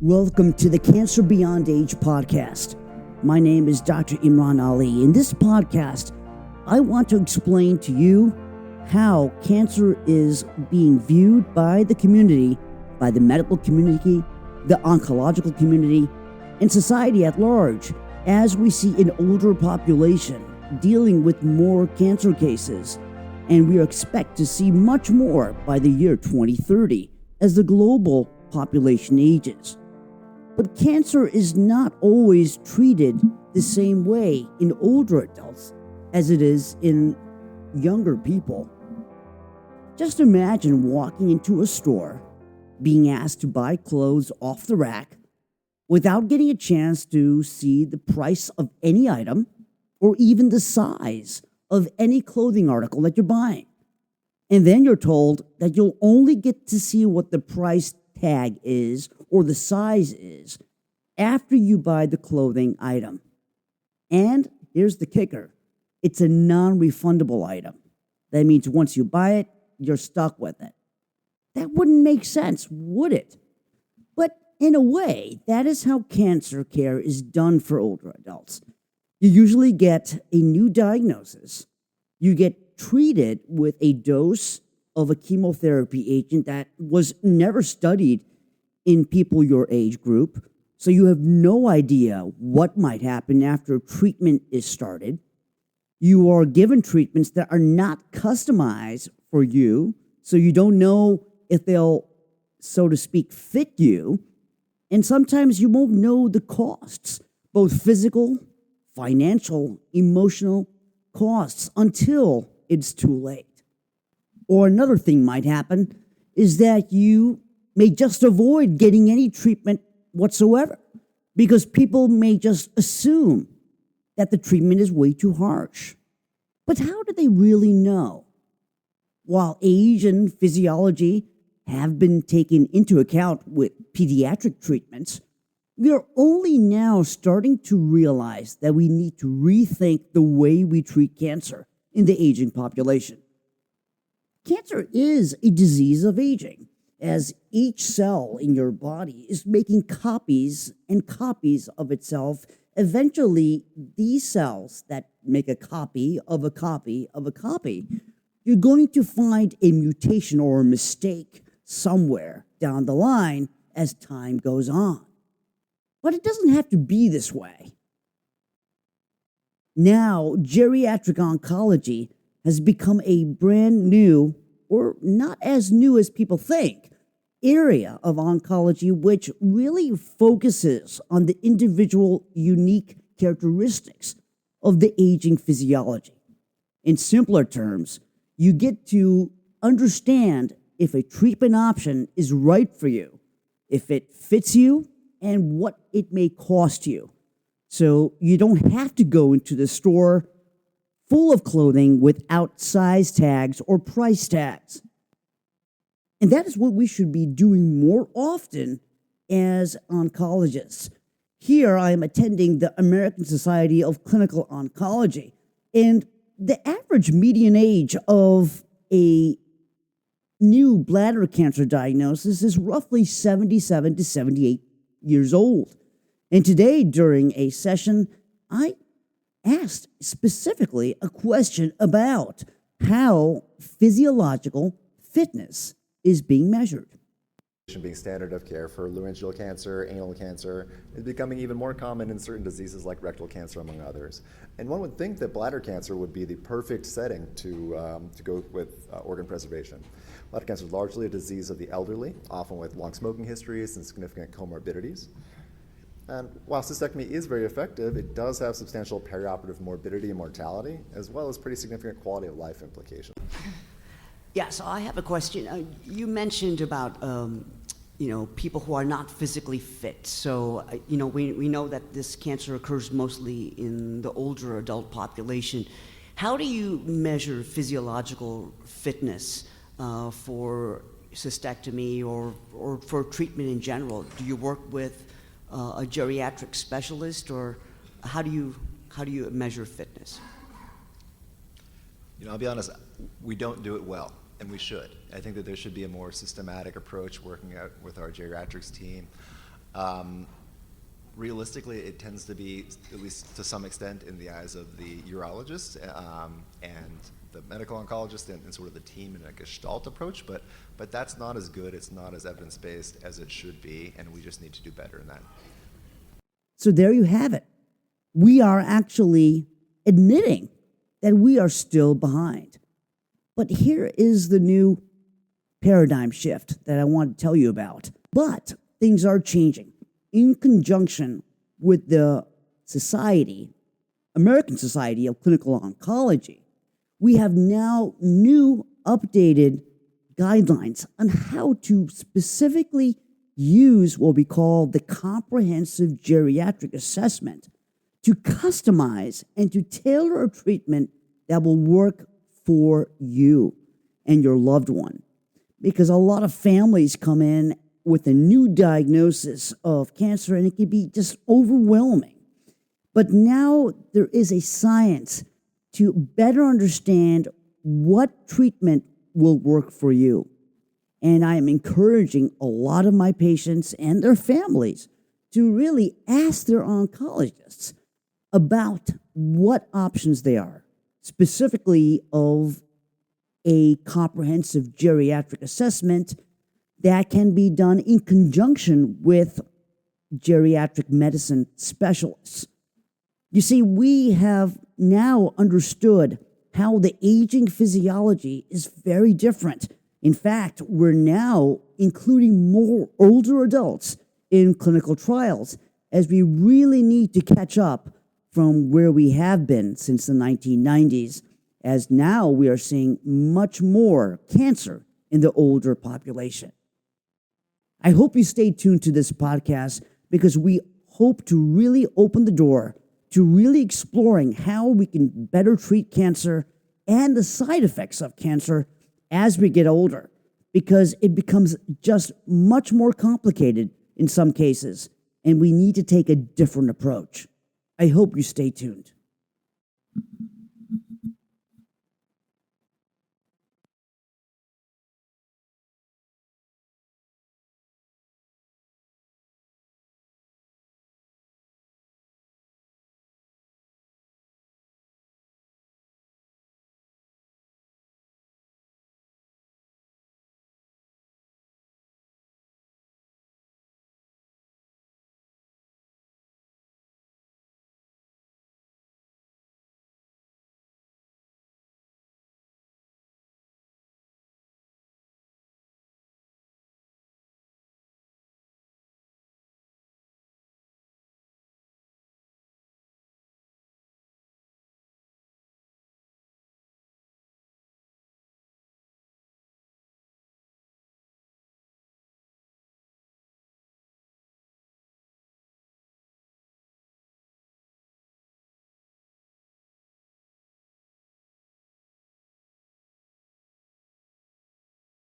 Welcome to the Cancer Beyond Age podcast. My name is Dr. Imran Ali. In this podcast, I want to explain to you how cancer is being viewed by the community, by the medical community, the oncological community, and society at large, as we see an older population dealing with more cancer cases. And we expect to see much more by the year 2030 as the global population ages. But cancer is not always treated the same way in older adults as it is in younger people. Just imagine walking into a store, being asked to buy clothes off the rack without getting a chance to see the price of any item or even the size of any clothing article that you're buying. And then you're told that you'll only get to see what the price tag is or the size is after you buy the clothing item. And here's the kicker. It's a non-refundable item. That means once you buy it, you're stuck with it. That wouldn't make sense, would it? But in a way, that is how cancer care is done for older adults. You usually get a new diagnosis. You get treated with a dose of a chemotherapy agent that was never studied in people your age group. So you have no idea what might happen after treatment is started. You are given treatments that are not customized for you, so you don't know if they'll, so to speak, fit you. And sometimes you won't know the costs, both physical, financial, emotional costs, until it's too late. Or another thing might happen is that you may just avoid getting any treatment whatsoever because people may just assume that the treatment is way too harsh. But how do they really know? While age and physiology have been taken into account with pediatric treatments, we are only now starting to realize that we need to rethink the way we treat cancer in the aging population. Cancer is a disease of aging, as each cell in your body is making copies and copies of itself. Eventually, these cells that make a copy of a copy of a copy, you're going to find a mutation or a mistake somewhere down the line as time goes on. But it doesn't have to be this way. Now, geriatric oncology has become a brand new, or not as new as people think, area of oncology which really focuses on the individual unique characteristics of the aging physiology. In simpler terms, you get to understand if a treatment option is right for you, if it fits you, and what it may cost you. So you don't have to go into the store full of clothing without size tags or price tags. And that is what we should be doing more often as oncologists. Here I am attending the American Society of Clinical Oncology, and the average median age of a new bladder cancer diagnosis is roughly 77 to 78 years old. And today, during a session, I asked specifically a question about how physiological fitness is being measured. Being standard of care for laryngeal cancer, anal cancer is becoming even more common in certain diseases like rectal cancer, among others. And one would think that bladder cancer would be the perfect setting to go with organ preservation. Bladder cancer is largely a disease of the elderly, often with long smoking histories and significant comorbidities. And while cystectomy is very effective, it does have substantial perioperative morbidity and mortality, as well as pretty significant quality of life implications. Yeah, so I have a question. You mentioned about people who are not physically fit. So we know that this cancer occurs mostly in the older adult population. How do you measure physiological fitness for cystectomy or for treatment in general? Do you work with a geriatric specialist, or how do you measure fitness? I'll be honest, we don't do it well. And we should. I think that there should be a more systematic approach working out with our geriatrics team Realistically, it tends to be, at least to some extent, in the eyes of the urologist and the medical oncologist and sort of the team in a Gestalt approach, but that's not as good, it's not as evidence-based as it should be, and we just need to do better in that. So there you have it. We are actually admitting that we are still behind. But here is the new paradigm shift that I want to tell you about. But things are changing. In conjunction with the American Society of Clinical Oncology, we have now new updated guidelines on how to specifically use what we call the comprehensive geriatric assessment to customize and to tailor a treatment that will work for you and your loved one. Because a lot of families come in with a new diagnosis of cancer, and it can be just overwhelming. But now there is a science to better understand what treatment will work for you. And I am encouraging a lot of my patients and their families to really ask their oncologists about what options they are, specifically of a comprehensive geriatric assessment that can be done in conjunction with geriatric medicine specialists. You see, we have now understood how the aging physiology is very different. In fact, we're now including more older adults in clinical trials, as we really need to catch up from where we have been since the 1990s, as now we are seeing much more cancer in the older population. I hope you stay tuned to this podcast, because we hope to really open the door to really exploring how we can better treat cancer and the side effects of cancer as we get older, because it becomes just much more complicated in some cases, and we need to take a different approach. I hope you stay tuned.